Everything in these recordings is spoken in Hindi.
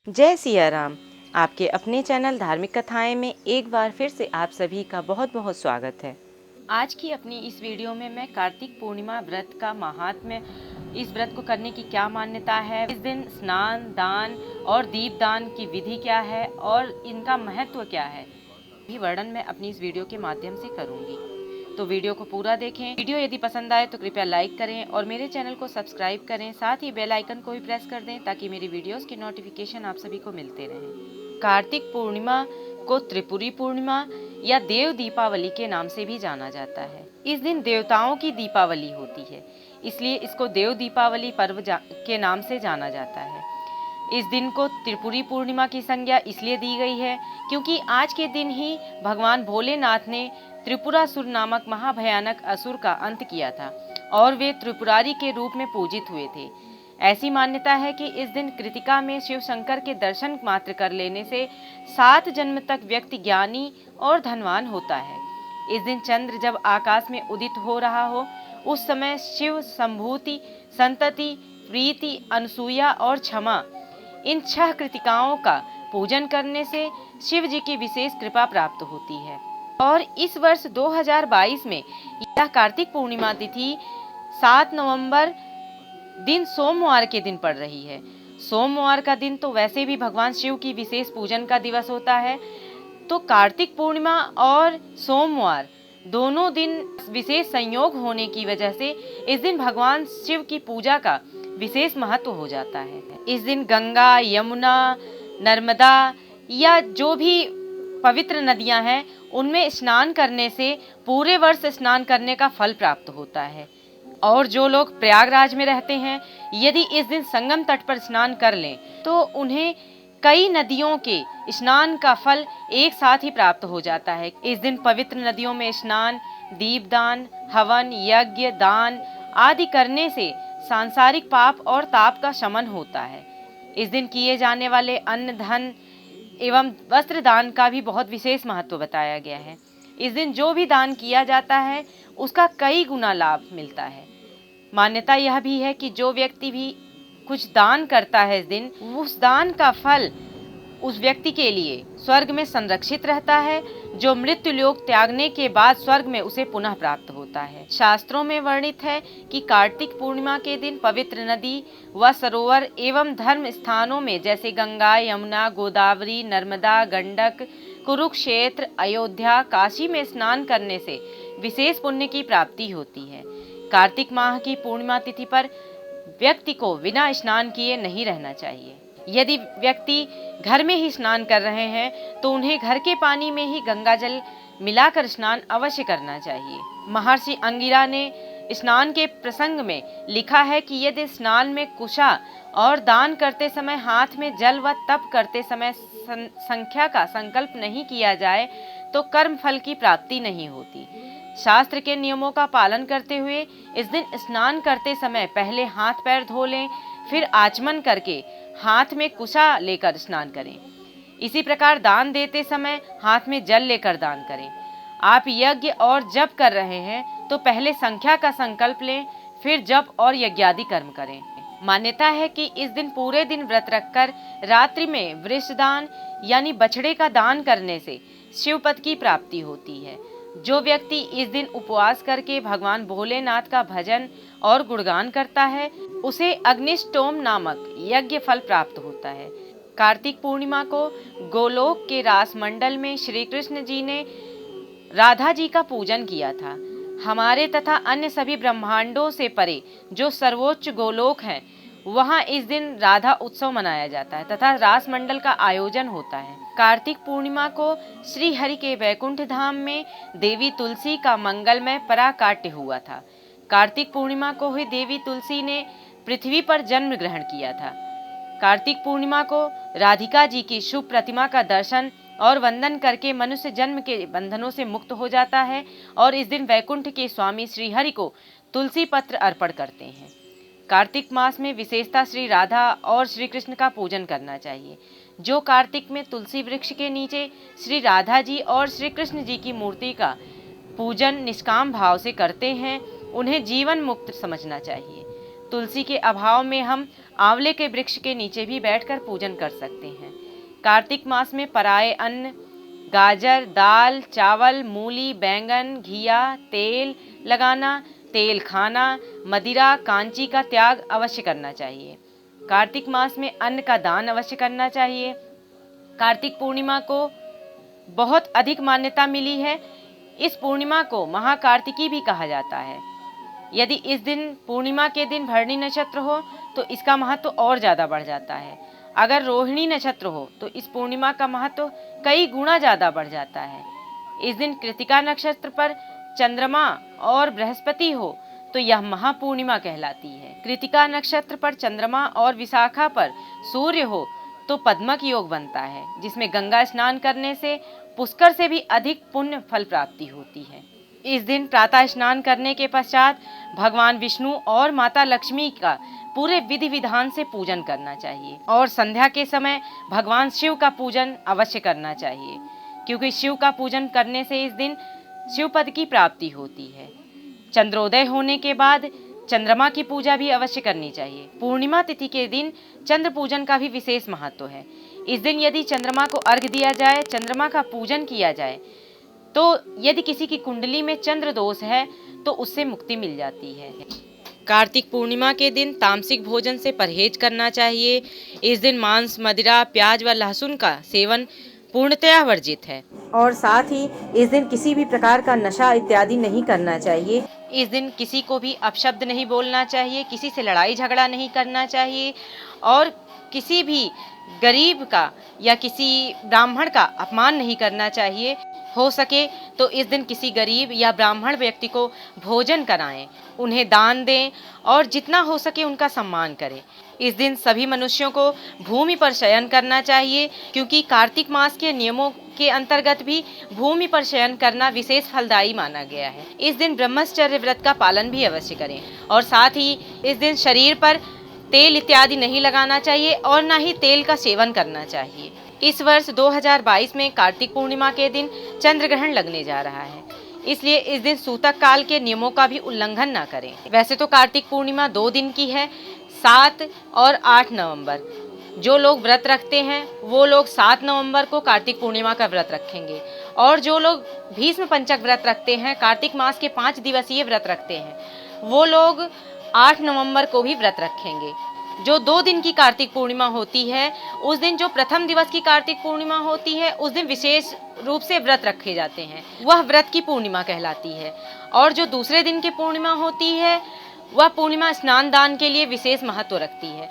जय सिया राम। आपके अपने चैनल धार्मिक कथाएं में एक बार फिर से आप सभी का बहुत बहुत स्वागत है। आज की अपनी इस वीडियो में मैं कार्तिक पूर्णिमा व्रत का महात्म्य, इस व्रत को करने की क्या मान्यता है, इस दिन स्नान, दान और दीपदान की विधि क्या है और इनका महत्व क्या है, भी वर्णन मैं अपनी इस वीडियो के माध्यम से करूंगी। तो वीडियो को पूरा देखें। वीडियो यदि पसंद आए तो कृपया लाइक करें और मेरे चैनल को सब्सक्राइब करें। साथ ही बेल आइकन को भी प्रेस कर दें ताकि मेरी वीडियोस की नोटिफिकेशन आप सभी को मिलते रहें। कार्तिक पूर्णिमा को त्रिपुरी पूर्णिमा या देव दीपावली के नाम से भी जाना जाता है। इस दिन देवताओं की दीपावली होती है, इसलिए इसको देव दीपावली पर्व के नाम से जाना जाता है। इस दिन को त्रिपुरी पूर्णिमा की संज्ञा इसलिए दी गई है क्योंकि आज के दिन ही भगवान भोलेनाथ ने त्रिपुरासुर नामक महाभयानक असुर का अंत किया था और वे त्रिपुरारी के रूप में पूजित हुए थे। ऐसी मान्यता है कि इस दिन कृतिका में शिव शंकर के दर्शन मात्र कर लेने से 7 जन्म तक व्यक्ति ज्ञानी और धनवान होता है। इस दिन चंद्र जब आकाश में उदित हो रहा हो उस समय शिव संभूति, संतति, प्रीति, अनसूया और क्षमा, इन 6 कृतिकाओं का पूजन करने से शिव जी की विशेष कृपा प्राप्त होती है। और इस वर्ष 2022 में यह कार्तिक पूर्णिमा तिथि 7 नवंबर दिन सोमवार के दिन पड़ रही है। सोमवार का दिन तो वैसे भी भगवान शिव की विशेष पूजन का दिवस होता है, तो कार्तिक पूर्णिमा और सोमवार दोनों दिन विशेष संयोग होने की वजह से इस दिन भगवान शिव की पूजा का विशेष महत्व हो जाता है। इस दिन गंगा, यमुना, नर्मदा या जो भी पवित्र नदियां हैं उनमें स्नान करने से पूरे वर्ष स्नान करने का फल प्राप्त होता है। और जो लोग प्रयागराज में रहते हैं यदि इस दिन संगम तट पर स्नान कर लें तो उन्हें कई नदियों के स्नान का फल एक साथ ही प्राप्त हो जाता है। इस दिन पवित्र नदियों में स्नान, दीपदान, हवन, यज्ञ, दान आदि करने से सांसारिक पाप और ताप का शमन होता है। इस दिन किए जाने वाले अन्न, धन एवं वस्त्र दान का भी बहुत विशेष महत्व बताया गया है। इस दिन जो भी दान किया जाता है उसका कई गुना लाभ मिलता है। मान्यता यह भी है कि जो व्यक्ति भी कुछ दान करता है इस दिन, उस दान का फल उस व्यक्ति के लिए स्वर्ग में संरक्षित रहता है, जो मृत्यु लोक त्यागने के बाद स्वर्ग में उसे पुनः प्राप्त होता है। शास्त्रों में वर्णित है कि कार्तिक पूर्णिमा के दिन पवित्र नदी व सरोवर एवं धर्म स्थानों में जैसे गंगा, यमुना, गोदावरी, नर्मदा, गंडक, कुरुक्षेत्र, अयोध्या, काशी में स्नान करने से विशेष पुण्य की प्राप्ति होती है। कार्तिक माह की पूर्णिमा तिथि पर व्यक्ति को बिना स्नान किए नहीं रहना चाहिए। यदि व्यक्ति घर में ही स्नान कर रहे हैं तो उन्हें घर के पानी में ही गंगा जल मिलाकर स्नान अवश्य करना चाहिए। महर्षि अंगिरा ने स्नान के प्रसंग में लिखा है कि यदि स्नान में कुशा और दान करते समय हाथ में जल व तप करते समय संख्या का संकल्प नहीं किया जाए तो कर्म फल की प्राप्ति नहीं होती। शास्त्र के नियमों का पालन करते हुए इस दिन स्नान करते समय पहले हाथ पैर धो लें, फिर आचमन करके हाथ में कुशा लेकर स्नान करें। इसी प्रकार दान देते समय हाथ में जल लेकर दान करें। आप यज्ञ और जप कर रहे हैं तो पहले संख्या का संकल्प लें, फिर जप और यज्ञादि कर्म करें। मान्यता है कि इस दिन पूरे दिन व्रत रखकर रात्रि में वृषदान यानी बछड़े का दान करने से शिवपद की प्राप्ति होती है। जो व्यक्ति इस दिन उपवास करके भगवान भोलेनाथ का भजन और गुणगान करता है उसे अग्निष्टोम नामक यज्ञ फल प्राप्त होता है। कार्तिक पूर्णिमा को गोलोक के रास मंडल में श्री कृष्ण जी ने राधा जी का पूजन किया था। हमारे तथा अन्य सभी ब्रह्मांडों से परे जो सर्वोच्च गोलोक है वहाँ इस दिन राधा उत्सव मनाया जाता है तथा रास मंडल का आयोजन होता है। कार्तिक पूर्णिमा को श्री हरि के वैकुंठ धाम में देवी तुलसी का मंगलमय पराकाट्य हुआ था। कार्तिक पूर्णिमा को ही देवी तुलसी ने पृथ्वी पर जन्म ग्रहण किया था। कार्तिक पूर्णिमा को राधिका जी की शुभ प्रतिमा का दर्शन और वंदन करके मनुष्य जन्म के बंधनों से मुक्त हो जाता है और इस दिन वैकुंठ के स्वामी श्री हरि को तुलसी पत्र अर्पण करते हैं। कार्तिक मास में विशेषता श्री राधा और श्री कृष्ण का पूजन करना चाहिए। जो कार्तिक में तुलसी वृक्ष के नीचे श्री राधा जी और श्री कृष्ण जी की मूर्ति का पूजन निष्काम भाव से करते हैं उन्हें जीवन मुक्त समझना चाहिए। तुलसी के अभाव में हम आंवले के वृक्ष के नीचे भी बैठकर पूजन कर सकते हैं। कार्तिक मास में पराये अन्न, गाजर, दाल, चावल, मूली, बैंगन, घिया, तेल लगाना, तेल खाना, मदिरा, कांची का त्याग अवश्य करना चाहिए। कार्तिक मास में अन्न का दान अवश्य करना चाहिए। कार्तिक पूर्णिमा को बहुत अधिक मान्यता मिली है। इस पूर्णिमा को महाकार्तिकी भी कहा जाता है। यदि इस दिन पूर्णिमा के दिन भरणी नक्षत्र हो तो इसका महत्व और ज़्यादा बढ़ जाता है। अगर रोहिणी नक्षत्र हो तो इस पूर्णिमा का महत्व कई गुना ज़्यादा बढ़ जाता है। इस दिन कृतिका नक्षत्र पर चंद्रमा और बृहस्पति हो तो यह महापूर्णिमा कहलाती है। कृतिका नक्षत्र पर चंद्रमा और विशाखा पर सूर्य हो तो पद्मक योग बनता है, जिसमें गंगा स्नान करने से पुष्कर से भी अधिक पुण्य फल प्राप्ति होती है। इस दिन प्रातः स्नान करने के पश्चात भगवान विष्णु और माता लक्ष्मी का पूरे विधि विधान से पूजन करना चाहिए और संध्या के समय भगवान शिव का पूजन अवश्य करना चाहिए, क्योंकि शिव का पूजन करने से इस दिन शिव पद की प्राप्ति होती है। चंद्रोदय होने के बाद चंद्रमा की पूजा भी अवश्य करनी चाहिए। पूर्णिमा तिथि के दिन चंद्र पूजन का भी विशेष महत्व है। इस दिन यदि चंद्रमा को अर्घ्य दिया जाए, चंद्रमा का पूजन किया जाए, तो यदि किसी की कुंडली में चंद्र दोष है तो उससे मुक्ति मिल जाती है। कार्तिक पूर्णिमा के दिन तामसिक भोजन से परहेज करना चाहिए। इस दिन मांस, मदिरा, प्याज व लहसुन का सेवन पूर्णतया वर्जित है और साथ ही इस दिन किसी भी प्रकार का नशा इत्यादि नहीं करना चाहिए। इस दिन किसी को भी अपशब्द नहीं बोलना चाहिए, किसी से लड़ाई झगड़ा नहीं करना चाहिए और किसी भी गरीब का या किसी ब्राह्मण का अपमान नहीं करना चाहिए। हो सके तो इस दिन किसी गरीब या ब्राह्मण व्यक्ति को भोजन कराएं, उन्हें दान दें और जितना हो सके उनका सम्मान करें। इस दिन सभी मनुष्यों को भूमि पर शयन करना चाहिए, क्योंकि कार्तिक मास के नियमों के अंतर्गत भी भूमि पर शयन करना विशेष फलदायी माना गया है। इस दिन ब्रह्मचर्य व्रत का पालन भी अवश्य करें और साथ ही इस दिन शरीर पर तेल इत्यादि नहीं लगाना चाहिए और न ही तेल का सेवन करना चाहिए। इस वर्ष 2022 में कार्तिक पूर्णिमा के दिन चंद्र ग्रहण लगने जा रहा है, इसलिए इस दिन सूतक काल के नियमों का भी उल्लंघन न करें। वैसे तो कार्तिक पूर्णिमा 2 दिन की है, 7 और 8 नवंबर। जो लोग व्रत रखते हैं वो लोग 7 नवंबर को कार्तिक पूर्णिमा का व्रत रखेंगे और जो लोग भीष्म पंचक व्रत रखते हैं, कार्तिक मास के 5 दिवसीय व्रत रखते हैं, वो लोग 8 नवंबर को भी व्रत रखेंगे। जो 2 दिन की कार्तिक पूर्णिमा होती है, उस दिन जो प्रथम दिवस की कार्तिक पूर्णिमा होती है, उस दिन विशेष रूप से व्रत रखे जाते हैं, वह व्रत की पूर्णिमा कहलाती है। और जो दूसरे दिन की पूर्णिमा होती है, वह पूर्णिमा स्नान दान के लिए विशेष महत्व रखती है।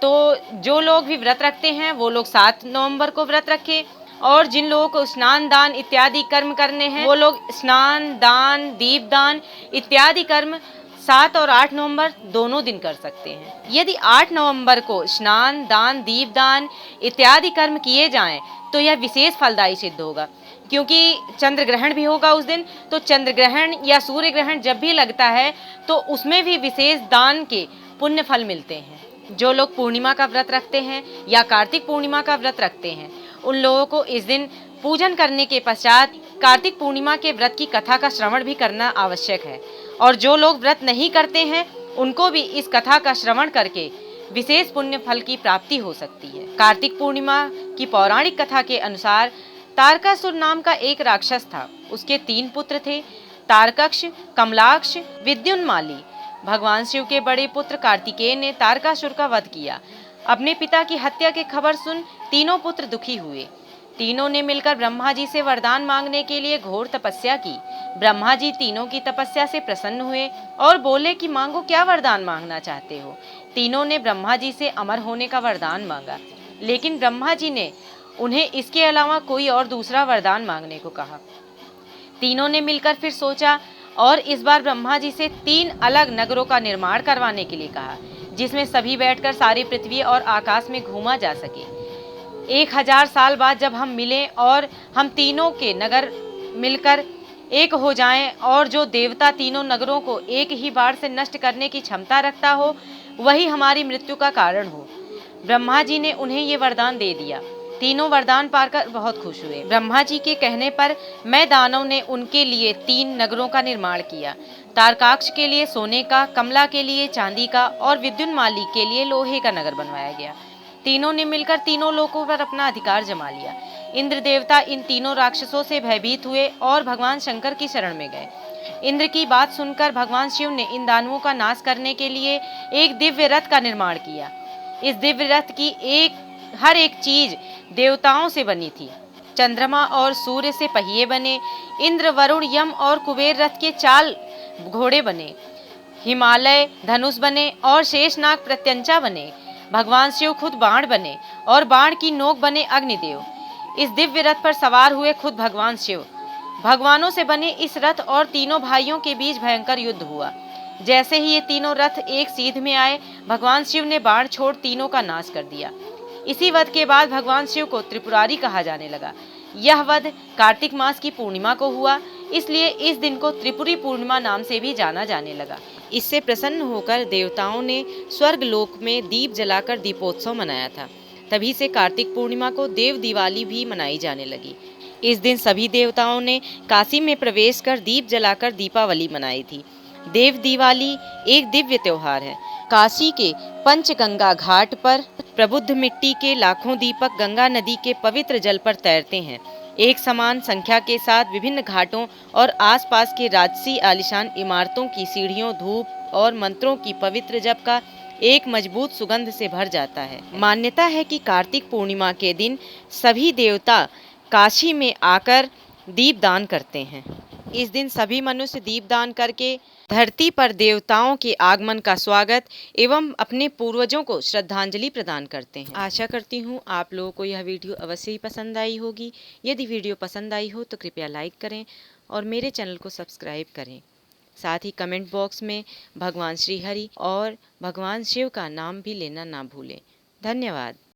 तो जो लोग भी व्रत रखते हैं वो लोग 7 नवंबर को व्रत रखें और जिन लोगों को स्नान दान इत्यादि कर्म करने हैं वो लोग स्नान दान, दीपदान इत्यादि कर्म 7 और 8 नवंबर दोनों दिन कर सकते हैं। यदि 8 नवंबर को स्नान दान, दीपदान इत्यादि कर्म किए जाएं तो यह विशेष फलदायी सिद्ध होगा, क्योंकि चंद्र ग्रहण भी होगा उस दिन। तो चंद्र ग्रहण या सूर्य ग्रहण जब भी लगता है तो उसमें भी विशेष दान के पुण्य फल मिलते हैं। जो लोग पूर्णिमा का व्रत रखते हैं या कार्तिक पूर्णिमा का व्रत रखते हैं, उन लोगों को इस दिन पूजन करने के पश्चात कार्तिक पूर्णिमा के व्रत की कथा का श्रवण भी करना आवश्यक है। और जो लोग व्रत नहीं करते हैं उनको भी इस कथा का श्रवण करके विशेष पुण्य फल की प्राप्ति हो सकती है। कार्तिक पूर्णिमा की पौराणिक कथा के अनुसार तारकासुर नाम का एक राक्षस था। उसके 3 पुत्र थे, तारकक्ष, कमलाक्ष, विद्युन्माली। भगवान शिव के बड़े पुत्र कार्तिकेय ने तारकासुर का वध किया। अपने पिता की हत्या की खबर सुन तीनों पुत्र दुखी हुए। तीनों ने मिलकर ब्रह्मा जी से वरदान मांगने के लिए घोर तपस्या की। ब्रह्मा जी तीनों की तपस्या से प्रसन्न हुए और बोले कि मांगो, क्या वरदान मांगना चाहते हो। तीनों ने ब्रह्मा जी से अमर होने का वरदान मांगा, लेकिन ब्रह्मा जी ने उन्हें इसके अलावा कोई और दूसरा वरदान मांगने को कहा। तीनों ने मिलकर फिर सोचा और इस बार ब्रह्मा जी से 3 अलग नगरों का निर्माण करवाने के लिए कहा, जिसमें सभी बैठकर सारी पृथ्वी और आकाश में घूमा जा सके। 1000 साल बाद जब हम मिलें और हम तीनों के नगर मिलकर एक हो जाएं और जो देवता तीनों नगरों को एक ही बार से नष्ट करने की क्षमता रखता हो, वही हमारी मृत्यु का कारण हो। ब्रह्मा जी ने उन्हें ये वरदान दे दिया। तीनों वरदान पाकर बहुत खुश हुए। ब्रह्मा जी के कहने पर मैं दानव ने उनके लिए 3 नगरों का निर्माण किया। तारकाक्ष के लिए सोने का, कमला के लिए चांदी का और विद्युन्माली के लिए लोहे का नगर बनवाया गया। तीनों ने मिलकर तीनों लोकों पर अपना अधिकार जमा लिया। इंद्र देवता इन तीनों राक्षसों से भयभीत हुए और भगवान शंकर की शरण में गए। इंद्र की बात सुनकर भगवान शिव ने इन दानवों का नाश करने के लिए एक दिव्य रथ का निर्माण किया। इस दिव्य रथ की हर एक चीज देवताओं से बनी थी। चंद्रमा और सूर्य से पहिए बने, इंद्र, वरुण, यम और कुबेर रथ के चाल घोड़े बने, हिमालय धनुष बने और शेषनाग प्रत्यंचा बने। भगवान शिव खुद बाण बने और बाण की नोक बने अग्निदेव। इस दिव्य रथ पर सवार हुए खुद भगवान शिव। भगवानों से बने इस रथ और तीनों भाइयों के बीच भयंकर युद्ध हुआ। जैसे ही ये तीनों रथ एक सीध में आए, भगवान शिव ने बाण छोड़ तीनों का नाश कर दिया। इसी वध के बाद भगवान शिव को त्रिपुरारी कहा जाने लगा। यह वध कार्तिक मास की पूर्णिमा को हुआ, इसलिए इस दिन को त्रिपुरी पूर्णिमा नाम से भी जाना जाने लगा। इससे प्रसन्न होकर देवताओं ने स्वर्ग लोक में दीप जलाकर दीपोत्सव मनाया था। तभी से कार्तिक पूर्णिमा को देव दिवाली भी मनाई जाने लगी। इस दिन सभी देवताओं ने काशी में प्रवेश कर दीप जलाकर दीपावली मनाई थी। देव दिवाली एक दिव्य त्योहार है। काशी के पंचगंगा घाट पर प्रबुद्ध मिट्टी के लाखों दीपक गंगा नदी के पवित्र जल पर तैरते हैं। एक समान संख्या के साथ विभिन्न घाटों और आसपास के राजसी आलीशान इमारतों की सीढ़ियों धूप और मंत्रों की पवित्र जप का एक मजबूत सुगंध से भर जाता है। मान्यता है कि कार्तिक पूर्णिमा के दिन सभी देवता काशी में आकर दीप दान करते हैं। इस दिन सभी मनुष्य दीप दान करके धरती पर देवताओं के आगमन का स्वागत एवं अपने पूर्वजों को श्रद्धांजलि प्रदान करते हैं। आशा करती हूँ आप लोगों को यह वीडियो अवश्य ही पसंद आई होगी। यदि वीडियो पसंद आई हो तो कृपया लाइक करें और मेरे चैनल को सब्सक्राइब करें। साथ ही कमेंट बॉक्स में भगवान श्री हरि और भगवान शिव का नाम भी लेना ना भूलें। धन्यवाद।